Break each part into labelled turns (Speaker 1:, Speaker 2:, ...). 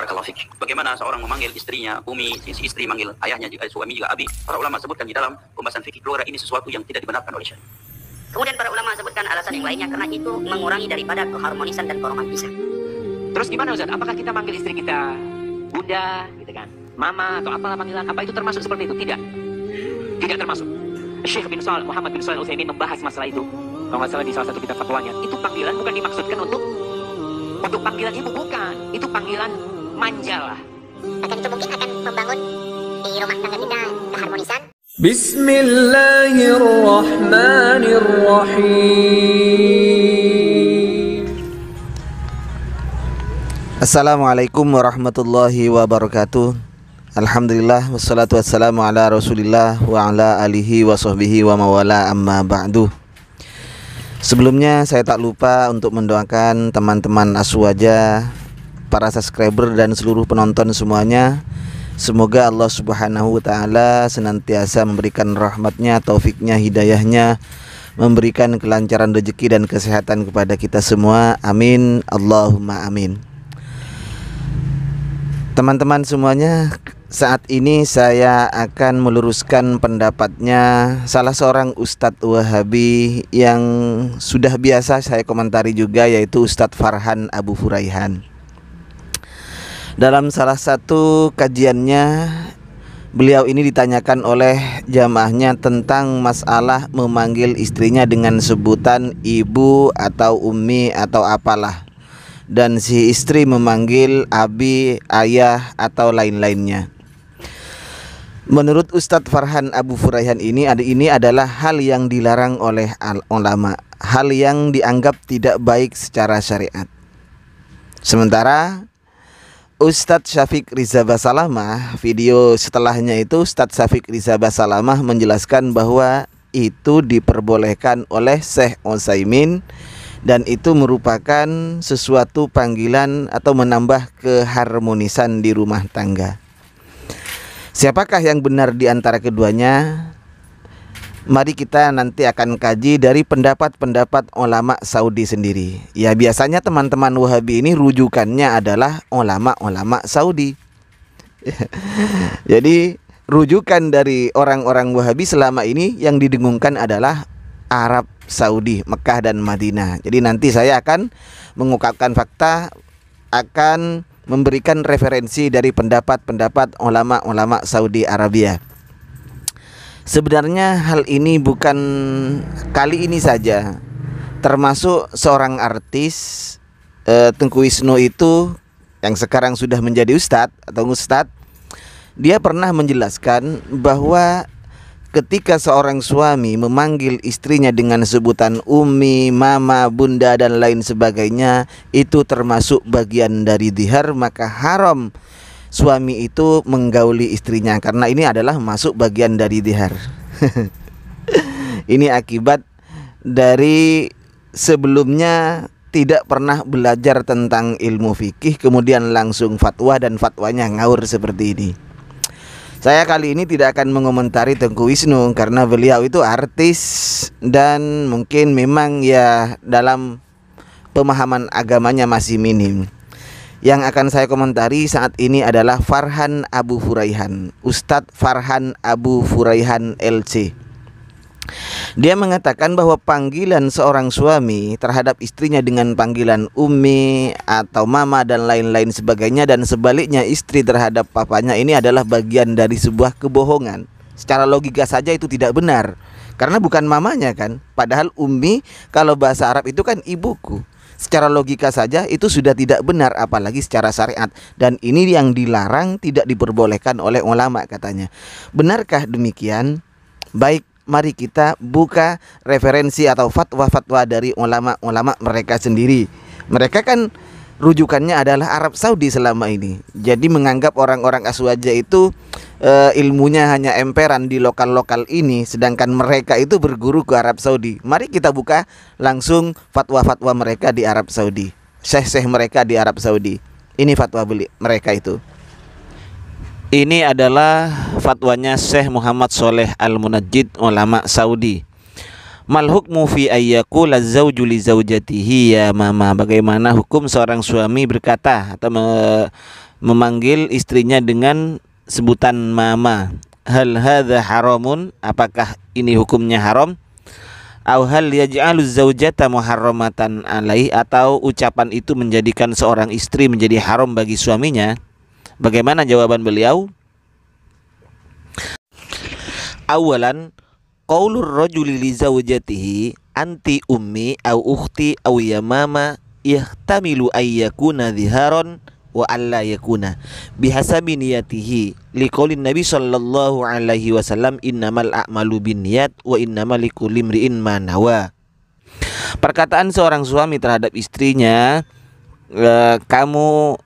Speaker 1: Barakallahu fiik. Bagaimana seorang memanggil istrinya Umi, si istri manggil ayahnya juga, suami juga Abi. Para ulama sebutkan di dalam pembahasan fikih keluarga ini sesuatu yang tidak dibenarkan oleh syariat.
Speaker 2: Kemudian para ulama sebutkan alasan yang lainnya karena itu mengurangi daripada keharmonisan dan keromantisan.
Speaker 3: Terus gimana Ustaz? Apakah kita manggil istri kita bunda, gitu kan, mama atau apalah panggilan? Apa itu termasuk seperti itu? Tidak, tidak termasuk. Syekh Muhammad bin Shalih Al-Utsaimin membahas masalah itu. Kalau nggak salah di salah satu kitab fatwanya, itu panggilan bukan dimaksudkan untuk panggilan ibu, bukan. Itu panggilan manja lah.
Speaker 2: Bahkan itu mungkin akan membangun di rumah tangga kita keharmonisan.
Speaker 4: Bismillahirrahmanirrahim.
Speaker 5: Assalamualaikum warahmatullahi wabarakatuh. Alhamdulillah wassalatu wassalamu ala Rasulillah wa ala alihi wa sahbihi wa mawala amma ba'du. Sebelumnya saya tak lupa untuk mendoakan teman-teman Aswaja, para subscriber dan seluruh penonton semuanya. Semoga Allah Subhanahu wa taala senantiasa memberikan rahmatnya, taufiknya, hidayahnya, memberikan kelancaran rezeki dan kesehatan kepada kita semua. Amin, Allahumma amin. Teman-teman semuanya, saat ini saya akan meluruskan pendapatnya salah seorang Ustadz Wahabi yang sudah biasa saya komentari juga, yaitu Ustadz Farhan Abu Furaihan. Dalam salah satu kajiannya, beliau ini ditanyakan oleh jamaahnya tentang masalah memanggil istrinya dengan sebutan ibu atau umi atau apalah, dan si istri memanggil abi, ayah atau lain-lainnya. Menurut Ustadz Farhan Abu Furaihan ini adalah hal yang dilarang oleh ulama, hal yang dianggap tidak baik secara syariat. Sementara Ustadz Syafiq Riza Basalamah, video setelahnya itu Ustadz Syafiq Riza Basalamah menjelaskan bahwa itu diperbolehkan oleh Syekh Utsaimin dan itu merupakan sesuatu panggilan atau menambah keharmonisan di rumah tangga. Siapakah yang benar di antara keduanya? Mari kita nanti akan kaji dari pendapat-pendapat ulama Saudi sendiri. Ya, biasanya teman-teman Wahabi ini rujukannya adalah ulama-ulama Saudi. Jadi rujukan dari orang-orang Wahabi selama ini yang didengungkan adalah Arab Saudi, Mekah dan Madinah. Jadi nanti saya akan mengungkapkan fakta, akan memberikan referensi dari pendapat-pendapat ulama-ulama Saudi Arabia. Sebenarnya hal ini bukan kali ini saja. Termasuk seorang artis, Tengku Wisnu itu yang sekarang sudah menjadi ustadz atau ustadz, dia pernah menjelaskan bahwa ketika seorang suami memanggil istrinya dengan sebutan umi, mama, bunda dan lain sebagainya, itu termasuk bagian dari dhihar, maka haram suami itu menggauli istrinya karena ini adalah masuk bagian dari dhihar. Ini akibat dari sebelumnya tidak pernah belajar tentang ilmu fikih, kemudian langsung fatwa dan fatwanya ngawur seperti ini. Saya kali ini tidak akan mengomentari Tengku Wisnu karena beliau itu artis dan mungkin memang ya dalam pemahaman agamanya masih minim. Yang akan saya komentari saat ini adalah Farhan Abu Furaihan, Ustadz Farhan Abu Furaihan LC. Dia mengatakan bahwa panggilan seorang suami terhadap istrinya dengan panggilan umi atau mama dan lain-lain sebagainya, dan sebaliknya istri terhadap papanya, ini adalah bagian dari sebuah kebohongan. Secara logika saja itu tidak benar, karena bukan mamanya kan. Padahal umi kalau bahasa Arab itu kan ibuku. Secara logika saja itu sudah tidak benar, apalagi secara syariat. Dan ini yang dilarang, tidak diperbolehkan oleh ulama katanya. Benarkah demikian? Baik, mari kita buka referensi atau fatwa-fatwa dari ulama-ulama mereka sendiri. Mereka kan rujukannya adalah Arab Saudi selama ini. Jadi menganggap orang-orang Aswaja itu ilmunya hanya emperan di lokal-lokal ini, sedangkan mereka itu berguru ke Arab Saudi. Mari kita buka langsung fatwa-fatwa mereka di Arab Saudi, syekh-syekh mereka di Arab Saudi. Ini fatwa mereka itu. Ini adalah fatwanya Syekh Muhammad Shalih Al-Munajjid, ulama Saudi. Mal hukmu fi ayyaqul az-zawju li zaujatihi ya mama. Bagaimana hukum seorang suami berkata atau memanggil istrinya dengan sebutan mama. Hal hadza haramun, apakah ini hukumnya haram? Au hal yaj'alu zaujata muharramatan alaih, atau ucapan itu menjadikan seorang istri menjadi haram bagi suaminya? Bagaimana jawaban beliau? Awalan, qaulur rajuli li zaujatihi anti ummi au ukhti au ya mama yahtamilu ay yakuna dhiharan wa alla yakuna bihasabi niyatihi liqaulin nabi sallallahu alaihi wasallam innamal a'malu binniyat wa innamal likulli imri'in ma nawa. Perkataan seorang suami terhadap istrinya, kamu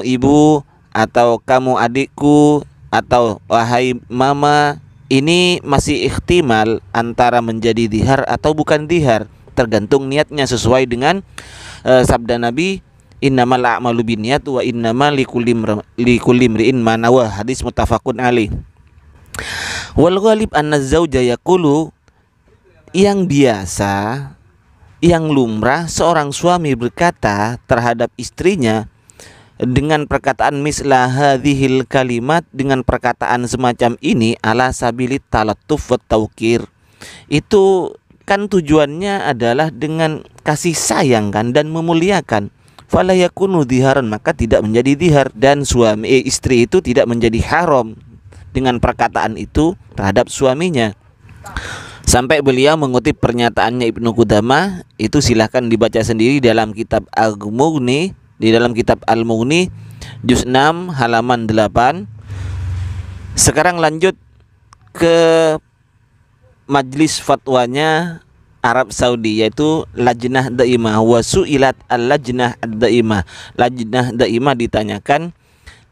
Speaker 5: ibu atau kamu adikku atau wahai mama, ini masih ikhtimal antara menjadi dihar atau bukan dihar, tergantung niatnya sesuai dengan sabda Nabi innamal a'malu binniyat wa innamal likulli imri'in ma nawa, hadis muttafaqun alaih. Wal ghalib anna zauja yaqulu, yang biasa, yang lumrah seorang suami berkata terhadap istrinya dengan perkataan misla hadhil kalimat, dengan perkataan semacam ini, ala sabilit talattuf wa tawqir. Itu kan tujuannya adalah dengan kasih sayang kan, dan memuliakan. Fala yakunu dhiharan, maka tidak menjadi dhihar, dan istri itu tidak menjadi haram dengan perkataan itu terhadap suaminya. Sampai beliau mengutip pernyataannya Ibnu Qudamah, itu silahkan dibaca sendiri dalam kitab Al-Mughni, di dalam kitab Al-Mughni juz 6 halaman 8. Sekarang lanjut ke majlis fatwanya Arab Saudi, yaitu Lajnah Daimah. Wa su'ilat al-Lajnah ad-Daimah. Lajnah Daimah ditanyakan,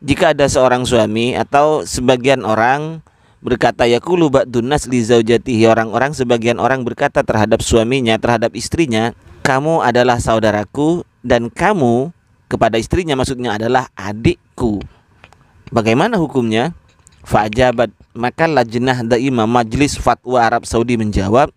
Speaker 5: jika ada seorang suami atau sebagian orang berkata yaqulu ba'dun nas li zaujatihi, orang-orang sebagian orang berkata terhadap suaminya, terhadap istrinya, kamu adalah saudaraku, dan kamu kepada istrinya maksudnya adalah adikku. Bagaimana hukumnya? Fa'jabat, maka Lajnah Daimah majlis fatwa Arab Saudi menjawab,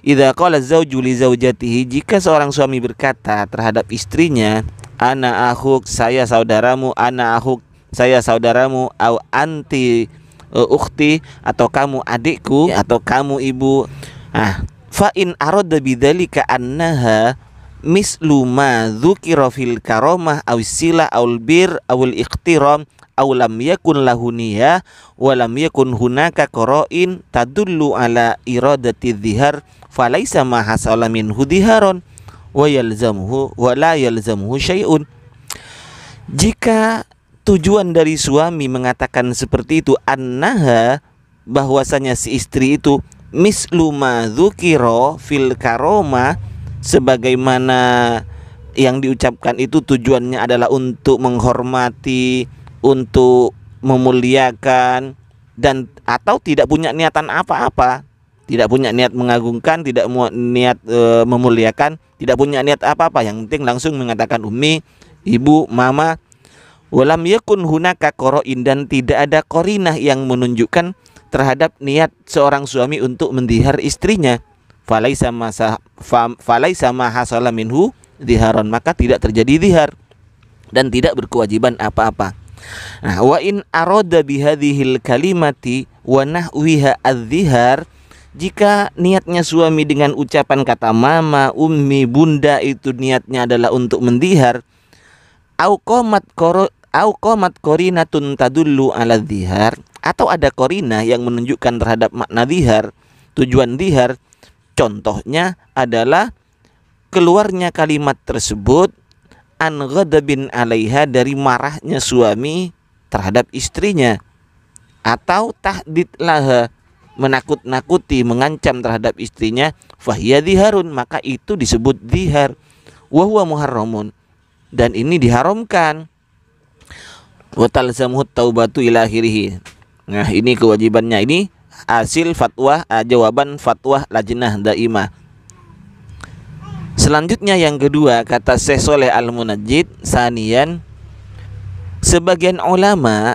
Speaker 5: idza qala zauju li zaujatihi, jika seorang suami berkata terhadap istrinya, ana akhuk, saya saudaramu, ana akhuk, saya saudaramu, au anti ukhti, atau kamu adikku, atau kamu ibu. Fa in arada bidzalika annaha mislu ma dzukira fil karamah aw silah aw bir aw iqtiram aw lam yakun lahu niyah wa lam yakun hunaka qara'in tadullu ala iradati dhihar falaisa ma hasala minhu dhiharon wa yalzamuhu wa la yalzamuhu syai'un. Jika tujuan dari suami mengatakan seperti itu, annaha, bahwasanya si istri itu mislu ma dzukira fil karamah, sebagaimana yang diucapkan itu tujuannya adalah untuk menghormati, untuk memuliakan, dan atau tidak punya niatan apa-apa, tidak punya niat mengagungkan, tidak niat memuliakan, tidak punya niat apa-apa, yang penting langsung mengatakan ummi, ibu, mama. Walam yakun hunaka qara'in, dan tidak ada qarinah yang menunjukkan terhadap niat seorang suami untuk mendihar istrinya. Falaisa ma hasala minhu dhiharon, maka tidak terjadi dhihar dan tidak berkewajiban apa-apa. Nah, wa in arada bihadhil kalimati wa nahwiha adh-dhihar, jika niatnya suami dengan ucapan kata mama, ummi, bunda itu niatnya adalah untuk mendihar, au qamat qarinatun tadullu ala dhihar, atau ada qarinah yang menunjukkan terhadap makna dhihar, tujuan dhihar. Contohnya adalah keluarnya kalimat tersebut an ghadabin alaiha, dari marahnya suami terhadap istrinya, atau tahdid laha, menakut-nakuti, mengancam terhadap istrinya, fahiya dhiharun, maka itu disebut dhihar. Wa huwa muharramun, dan ini diharamkan. Wa talzamuhu taubatu ila akhirih. Nah, ini kewajibannya. Ini hasil fatwa, jawaban fatwa Lajnah Daimah. Selanjutnya yang kedua, kata Syekh Shalih Al-Munajjid, sanian, sebagian ulama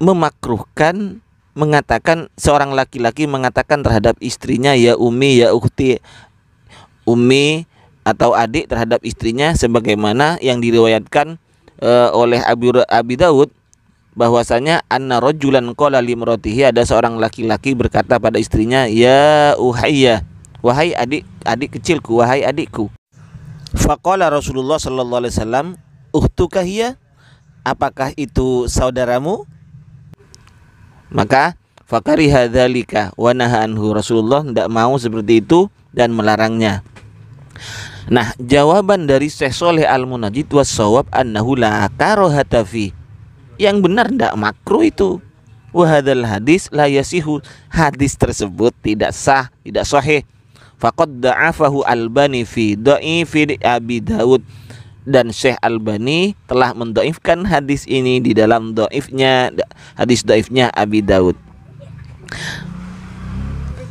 Speaker 5: memakruhkan, mengatakan, seorang laki-laki mengatakan terhadap istrinya ya ummi, ya ukhti, ummi atau adik terhadap istrinya, sebagaimana yang diriwayatkan oleh Abi Daud bahwasanya anna rajulan qala limratihi, ada seorang laki-laki berkata pada istrinya, ya Uhayyah, wahai adik kecilku, wahai adikku. Faqala Rasulullah sallallahu alaihi wasallam, ukhtuka hiya, apakah itu saudaramu? Maka fakariha dzalika wa naha anhu, Rasulullah tidak mau seperti itu dan melarangnya. Nah, jawaban dari Syekh Shalih Al-Munajjid was-shawab annahu la karahata fi, yang benar tidak makruh itu. Wa hadzal hadis la yasihu, hadis tersebut tidak sah, tidak sahih. Faqad da'afahu Albani fi dha'ifi Abi Daud, dan Syekh Albani telah mendoifkan hadis ini di dalam hadis doifnya Abi Daud.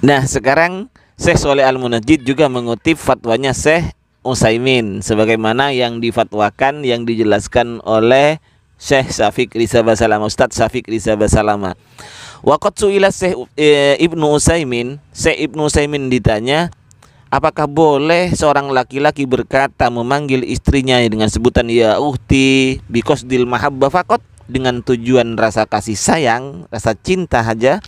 Speaker 5: Nah, sekarang Syekh Shalih Al-Munajjid juga mengutip fatwanya Syekh Utsaimin sebagaimana yang difatwakan, yang dijelaskan oleh Syekh Syafiq Riza Basalama, Ustadz Syafiq Riza Basalama. Waqad su'ila Syekh Ibnu Utsaimin, Syekh Ibnu Utsaimin ditanya, apakah boleh seorang laki-laki berkata memanggil istrinya dengan sebutan ya ukhti biqasdil mahabbah faqat, dengan tujuan rasa kasih sayang, rasa cinta saja,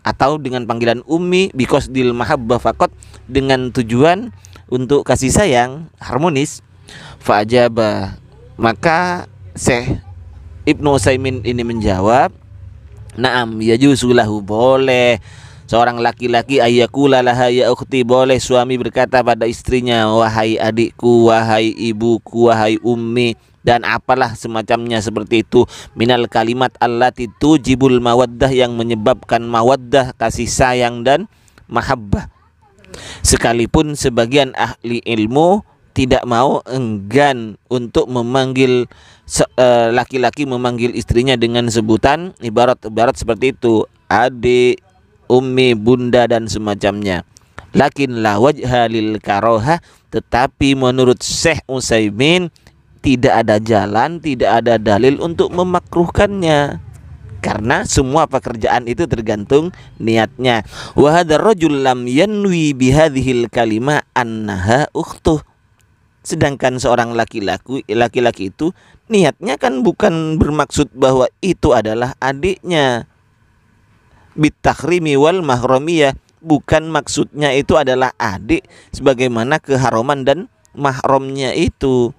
Speaker 5: atau dengan panggilan ummi biqasdil mahabbah faqat, dengan tujuan untuk kasih sayang, harmonis. Fa'ajaba, maka Syekh Ibnu Utsaimin ini menjawab, na'am yajuzu lahu, boleh seorang laki-laki ayyakula laha ya ukhti, boleh suami berkata pada istrinya wahai adikku, wahai ibuku, wahai ummi, dan apalah semacamnya seperti itu, minal kalimat allati tujibul mawaddah, yang menyebabkan mawaddah, kasih sayang dan mahabbah. Sekalipun sebagian ahli ilmu tidak mau, enggan untuk memanggil laki-laki memanggil istrinya dengan sebutan ibarat seperti itu, adik, ummi, bunda dan semacamnya. Lakin la wajha lil karohah, tetapi menurut Syekh Utsaimin tidak ada jalan, tidak ada dalil untuk memakruhkannya, karena semua pekerjaan itu tergantung niatnya. Wa hadzal rajul lam yanwi bihadhil kalimah annaha ukhtuh, sedangkan seorang laki-laki itu niatnya kan bukan bermaksud bahwa itu adalah adiknya. Bitahrimi wal mahramiyah, bukan maksudnya itu adalah adik sebagaimana keharuman dan mahramnya itu.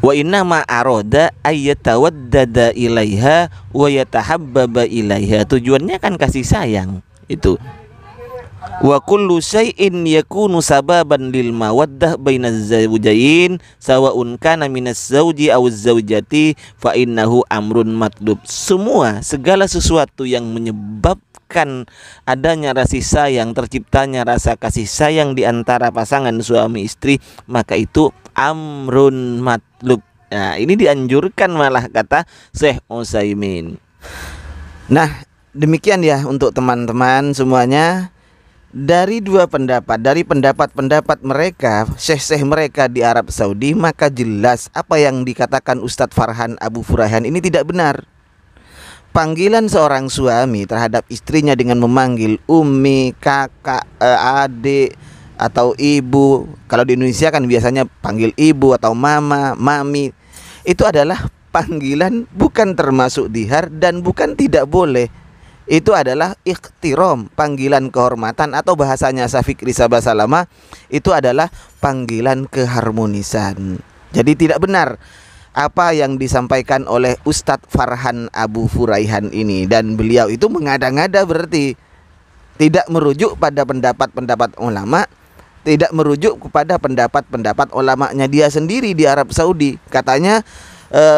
Speaker 5: Wa inna ma arada ayyatawaddada ilaiha wa yatahabbaba ilaiha, tujuannya kan kasih sayang itu. Wa kullu syai'in yakunu sababan lil mawaddah bainaz zawjain sawa'un kana minaz zawji aw zawjati fa innahu amrun matlub. Segala sesuatu yang menyebabkan adanya kasih sayang, terciptanya rasa kasih sayang di antara pasangan suami istri, maka itu amrun matlub. Nah, ini dianjurkan malah, kata Syekh Utsaimin. Nah, demikian ya untuk teman-teman semuanya. Dari dua pendapat, dari pendapat-pendapat mereka, syekh-syekh mereka di Arab Saudi, maka jelas apa yang dikatakan Ustadz Farhan Abu Furaihan ini tidak benar. Panggilan seorang suami terhadap istrinya dengan memanggil ummi, kakak, adik, atau ibu. Kalau di Indonesia kan biasanya panggil ibu atau mama, mami. Itu adalah panggilan bukan termasuk dihar dan bukan tidak boleh. Itu adalah ikhtiram, panggilan kehormatan, atau bahasanya Syafiq Riza Basalama itu adalah panggilan keharmonisan. Jadi tidak benar apa yang disampaikan oleh Ustadz Farhan Abu Furaihan ini, dan beliau itu mengada-ngada, berarti tidak merujuk pada pendapat-pendapat ulama, tidak merujuk kepada pendapat-pendapat ulamanya dia sendiri di Arab Saudi. Katanya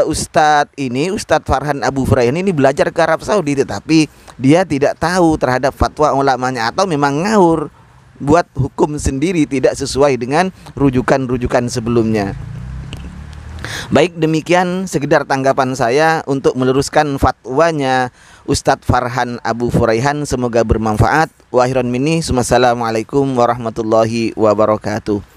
Speaker 5: Ustadz Farhan Abu Furaihan ini belajar ke Arab Saudi, tetapi dia tidak tahu terhadap fatwa ulamanya, atau memang ngawur buat hukum sendiri tidak sesuai dengan rujukan-rujukan sebelumnya. Baik, demikian sekedar tanggapan saya untuk meluruskan fatwanya Ustadz Farhan Abu Furaihan. Semoga bermanfaat. Wa akhiran minni, assalamualaikum warahmatullahi wabarakatuh.